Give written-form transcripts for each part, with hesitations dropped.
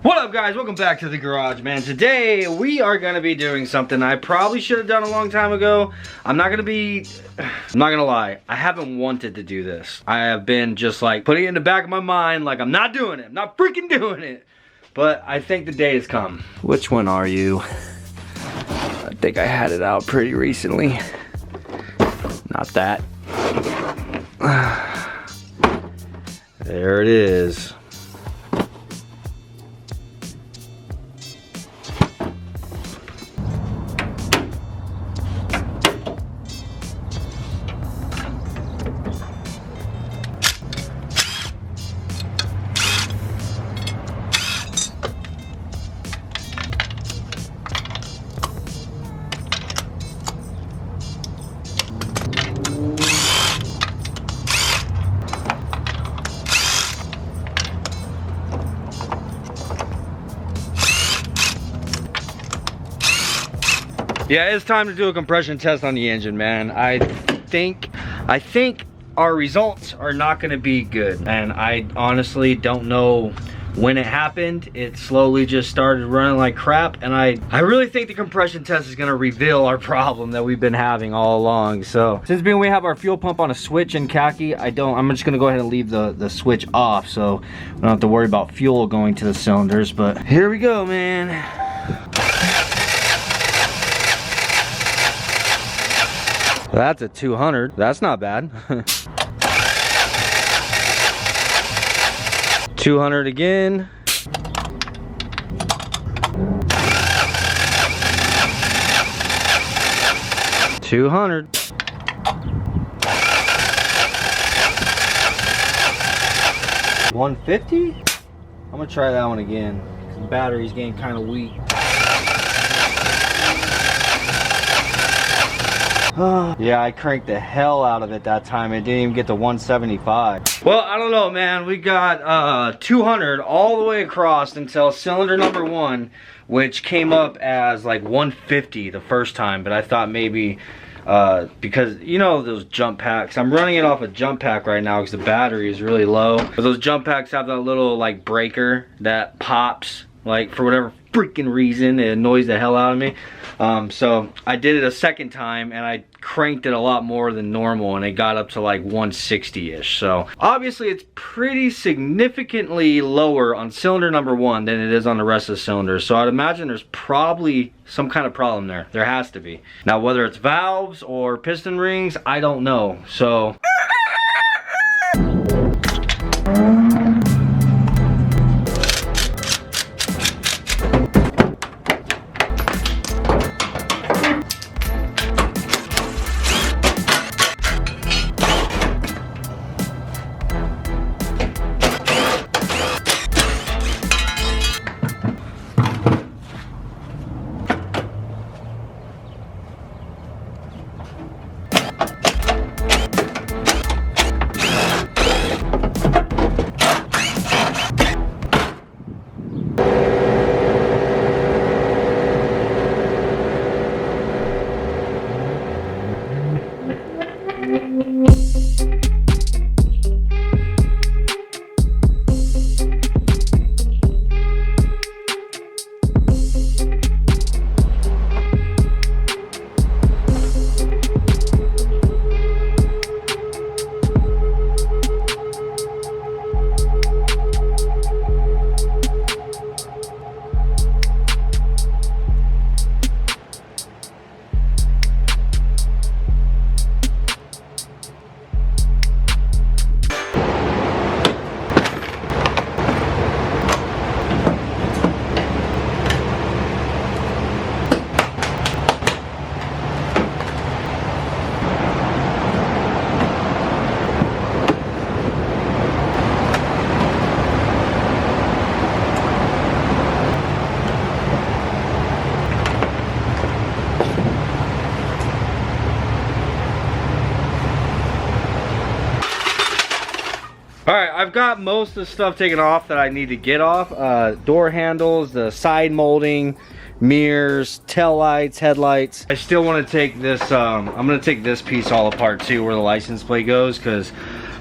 What up guys, welcome back to the garage, man. Today we are gonna be doing something I probably should have done a long time ago. I'm not gonna lie, I haven't wanted to do this. I have been just like putting it in the back of my mind like I'm not doing it, I'm not freaking doing it. But I think the day has come. Which one are you? I think I had it out pretty recently. Not that. There it is. Yeah, it's time to do a compression test on the engine, man. I think our results are not gonna be good. And I honestly don't know when it happened. It slowly just started running like crap. And I really think the compression test is gonna reveal our problem that we've been having all along. So since we have our fuel pump on a switch in Khaki, I'm just gonna go ahead and leave the switch off so we don't have to worry about fuel going to the cylinders. But here we go, man. That's a 200. That's not bad. 200 again. 200. 150. I'm gonna try that one again. The battery's getting kind of weak. Yeah, I cranked the hell out of it that time. It didn't even get to 175. Well, I don't know, man. We got 200 all the way across until cylinder number 1, which came up as like 150 the first time. But I thought maybe because you know those jump packs, I'm running it off a jump pack right now because the battery is really low. But those jump packs have that little like breaker that pops, like for whatever freaking reason. It annoys the hell out of me. So I did it a second time and I cranked it a lot more than normal and it got up to like 160-ish. So obviously it's pretty significantly lower on cylinder number 1 than it is on the rest of the cylinders. So I'd imagine there's probably some kind of problem there. There has to be. Now whether it's valves or piston rings, I don't know. So Alright, I've got most of the stuff taken off that I need to get off. Door handles, the side molding, mirrors, tail lights, headlights. I still want to take this, I'm going to take this piece all apart too, where the license plate goes, because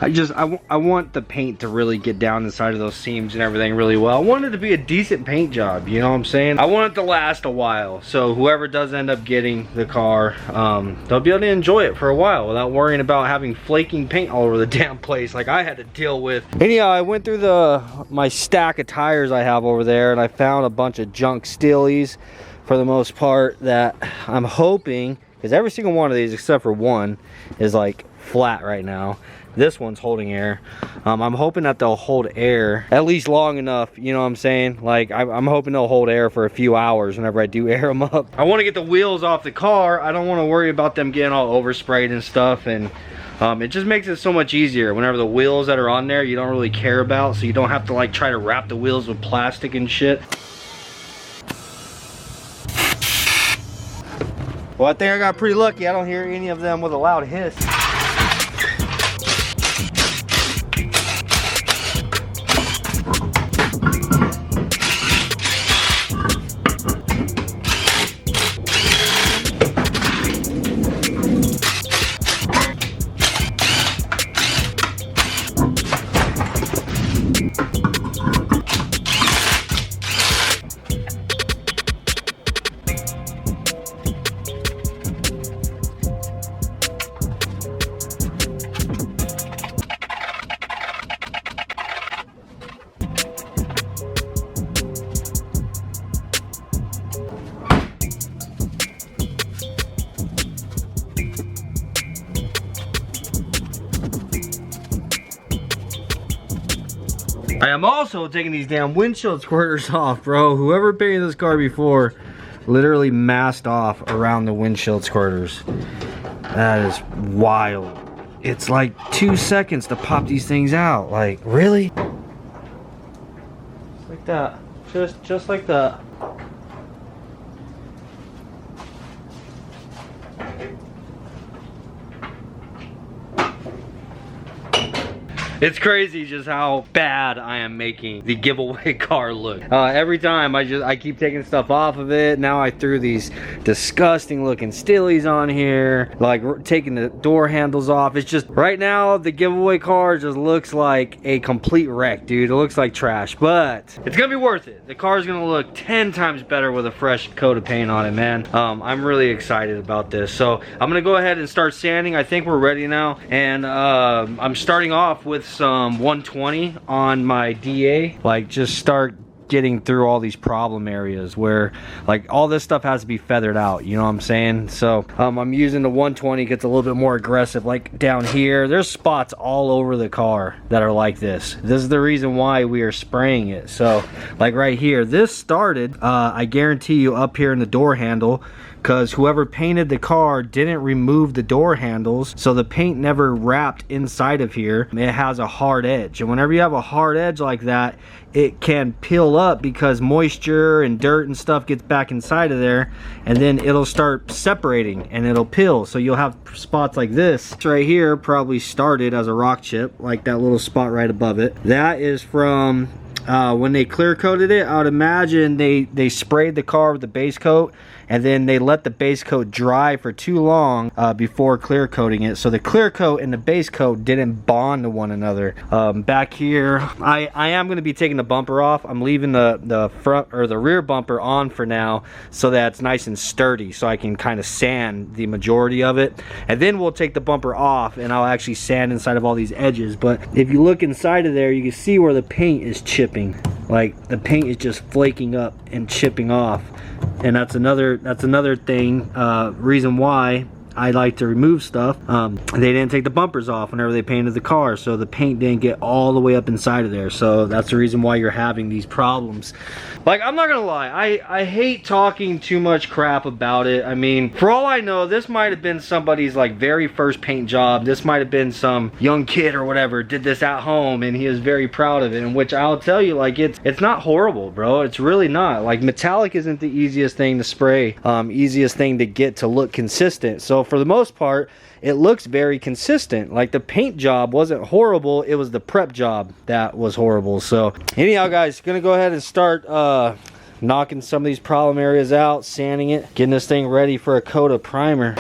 I want the paint to really get down inside of those seams and everything really well. I want it to be a decent paint job, you know what I'm saying? I want it to last a while, so whoever does end up getting the car, they'll be able to enjoy it for a while without worrying about having flaking paint all over the damn place like I had to deal with. Anyhow, I went through my stack of tires I have over there, and I found a bunch of junk steelies for the most part that I'm hoping, because every single one of these except for one is like flat right now. This one's holding air. I'm hoping that they'll hold air at least long enough, you know what I'm saying? Like, I'm hoping they'll hold air for a few hours whenever I do air them up. I want to get the wheels off the car. I don't want to worry about them getting all oversprayed and stuff, and it just makes it so much easier whenever the wheels that are on there you don't really care about, so you don't have to like try to wrap the wheels with plastic and shit. Well, I think I got pretty lucky. I don't hear any of them with a loud hiss. I am also taking these damn windshield squirters off, bro. Whoever painted this car before literally masked off around the windshield squirters. That is wild. It's like 2 seconds to pop these things out. Like, really? Like that. Just like that. It's crazy just how bad I am making the giveaway car look. Every time I keep taking stuff off of it. Now I threw these disgusting looking stillies on here, like taking the door handles off. It's just, right now the giveaway car just looks like a complete wreck, dude. It looks like trash, but it's gonna be worth it. The car is gonna look 10 times better with a fresh coat of paint on it, man. I'm really excited about this. So I'm gonna go ahead and start sanding. I think we're ready now, and I'm starting off with some 120 on my DA. Like, just start getting through all these problem areas where like all this stuff has to be feathered out, you know what I'm saying? So I'm using the 120, gets a little bit more aggressive. Like down here, there's spots all over the car that are like this. This is the reason why we are spraying it. So like right here, this started, I guarantee you, up here in the door handle, because whoever painted the car didn't remove the door handles, so the paint never wrapped inside of here. It has a hard edge, and whenever you have a hard edge like that, it can peel up because moisture and dirt and stuff gets back inside of there, and then it'll start separating and it'll peel. So you'll have spots like this right here. Probably started as a rock chip, like that little spot right above it. That is from when they clear coated it. I would imagine they sprayed the car with the base coat, and then they let the base coat dry for too long before clear coating it. So the clear coat and the base coat didn't bond to one another. Back here, I am going to be taking the bumper off. I'm leaving the front or the rear bumper on for now, so that it's nice and sturdy, so I can kind of sand the majority of it. And then we'll take the bumper off and I'll actually sand inside of all these edges. But if you look inside of there, you can see where the paint is chipping. Like the paint is just flaking up and chipping off. And that's another thing, reason why I like to remove stuff. They didn't take the bumpers off whenever they painted the car, so the paint didn't get all the way up inside of there. So that's the reason why you're having these problems. Like, I'm not gonna lie, I hate talking too much crap about it. I mean, for all I know, this might have been somebody's like very first paint job. This might have been some young kid or whatever did this at home and he is very proud of it, in which I'll tell you, like, it's not horrible, bro. It's really not. Like, metallic isn't the easiest thing to spray, easiest thing to get to look consistent. So for the most part, it looks very consistent. Like, the paint job wasn't horrible, it was the prep job that was horrible. So anyhow, guys, gonna go ahead and start knocking some of these problem areas out, sanding it, getting this thing ready for a coat of primer.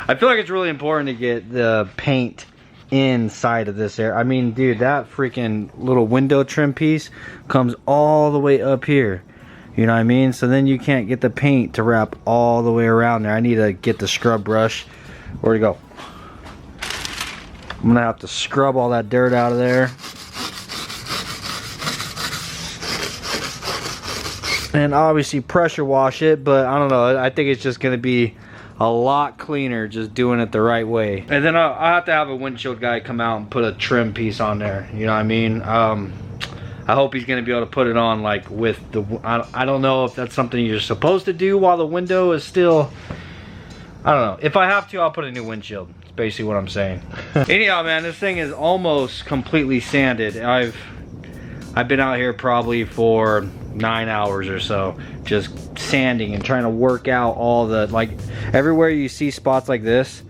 I feel like it's really important to get the paint inside of this area. I mean, dude, that freaking little window trim piece comes all the way up here. You know what I mean? So then you can't get the paint to wrap all the way around there. I need to get the scrub brush. Where'd it go? I'm gonna have to scrub all that dirt out of there. And obviously pressure wash it, but I don't know. I think it's just gonna be a lot cleaner just doing it the right way. And then I'll have to have a windshield guy come out and put a trim piece on there. You know what I mean? I hope he's gonna be able to put it on like with the, I don't know if that's something you're supposed to do while the window is still, I don't know. If I have to, I'll put a new windshield. It's basically what I'm saying. Anyhow, man, this thing is almost completely sanded. I've been out here probably for 9 hours or so, just sanding and trying to work out all the, like, everywhere you see spots like this,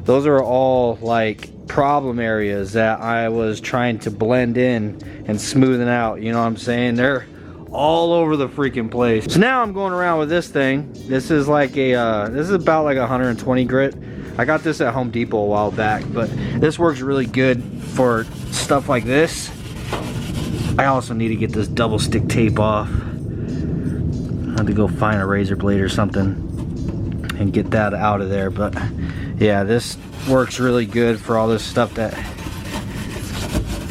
those are all like problem areas that I was trying to blend in and smoothen out. You know what I'm saying? They're all over the freaking place. So now I'm going around with this thing. This is like a this is about like 120 grit. I got this at Home Depot a while back, but this works really good for stuff like this. I also need to get this double stick tape off. I have to go find a razor blade or something and get that out of there. But yeah, this works really good for all this stuff that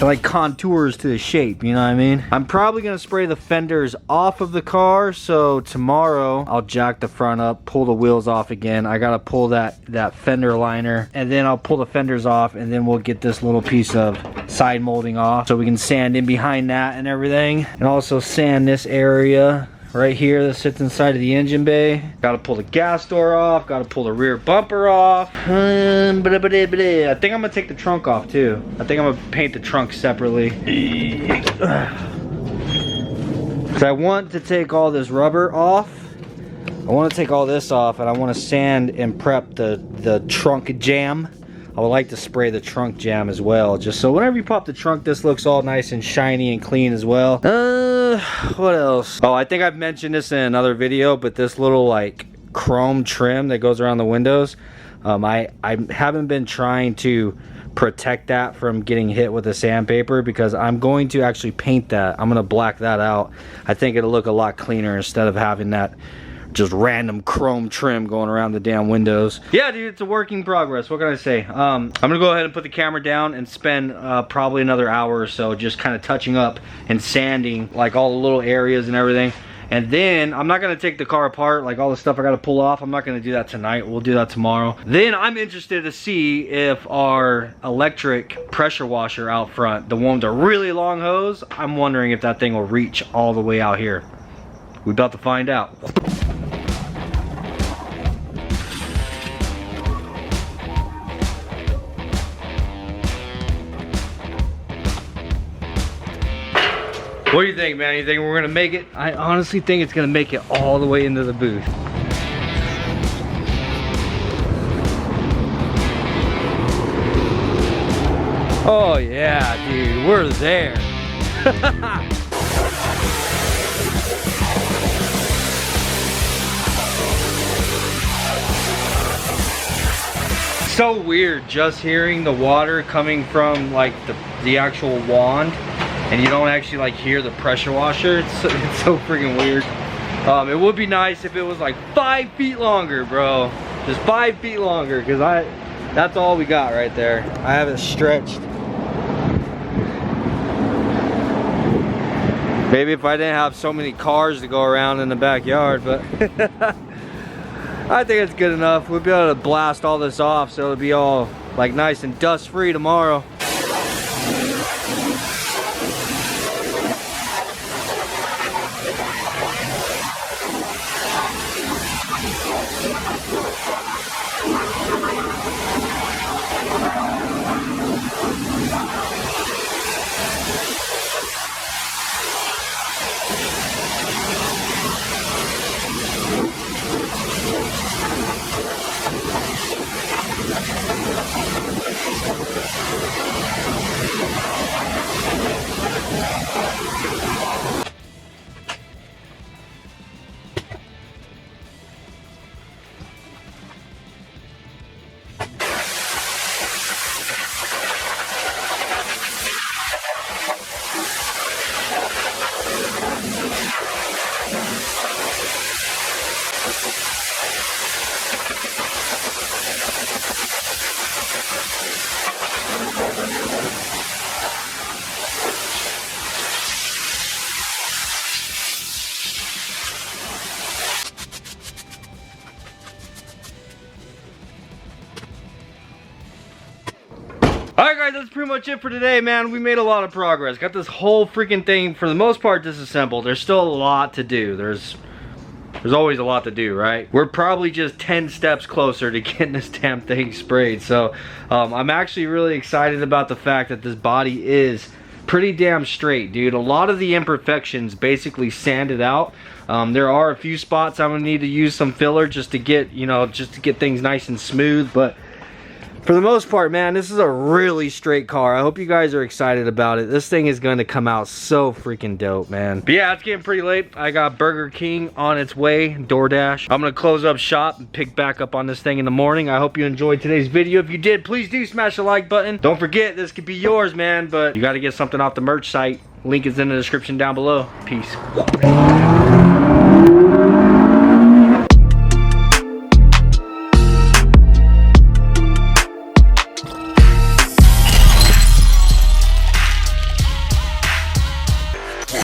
like contours to the shape, you know what I mean? I'm probably gonna spray the fenders off of the car, so tomorrow I'll jack the front up, pull the wheels off again. I gotta pull that fender liner, and then I'll pull the fenders off, and then we'll get this little piece of side molding off so we can sand in behind that and everything, and also sand this area right here that sits inside of the engine bay. Gotta pull the gas door off, gotta pull the rear bumper off. I think I'm gonna take the trunk off too. I think I'm gonna paint the trunk separately. Cause I want to take all this rubber off. I want to take all this off, and I want to sand and prep the trunk jam. I would like to spray the trunk jam as well, just so whenever you pop the trunk, this looks all nice and shiny and clean as well. What else? Oh, I think I've mentioned this in another video, but this little like chrome trim that goes around the windows. I haven't been trying to protect that from getting hit with the sandpaper because I'm going to actually paint that. I'm going to black that out. I think it'll look a lot cleaner instead of having that just random chrome trim going around the damn windows. Yeah, dude, it's a work in progress. What can I say? I'm gonna go ahead and put the camera down and spend probably another hour or so just kind of touching up and sanding like all the little areas and everything. And then I'm not gonna take the car apart, like all the stuff I gotta pull off. I'm not gonna do that tonight. We'll do that tomorrow. Then I'm interested to see if our electric pressure washer out front, the one with the really long hose, I'm wondering if that thing will reach all the way out here. We're about to find out. What do you think, man? You think we're gonna make it? I honestly think it's gonna make it all the way into the booth. Oh yeah, dude, we're there. So weird just hearing the water coming from like the actual wand, and you don't actually like hear the pressure washer. It's so freaking weird. It would be nice if it was like 5 feet longer, bro. Just 5 feet longer, because that's all we got right there. I have it stretched. Maybe if I didn't have so many cars to go around in the backyard, but I think it's good enough. We'll be able to blast all this off so it'll be all like nice and dust free tomorrow. Alright guys, that's pretty much it for today, man. We made a lot of progress. Got this whole freaking thing, for the most part, disassembled. There's still a lot to do. There's always a lot to do, right? We're probably just 10 steps closer to getting this damn thing sprayed. So, I'm actually really excited about the fact that this body is pretty damn straight, dude. A lot of the imperfections basically sanded out. There are a few spots I'm gonna need to use some filler just to get, you know, just to get things nice and smooth, but for the most part, man, this is a really straight car. I hope you guys are excited about it. This thing is going to come out so freaking dope, man. But yeah, it's getting pretty late. I got Burger King on its way, DoorDash. I'm going to close up shop and pick back up on this thing in the morning. I hope you enjoyed today's video. If you did, please do smash the like button. Don't forget, this could be yours, man, but you got to get something off the merch site. Link is in the description down below. Peace.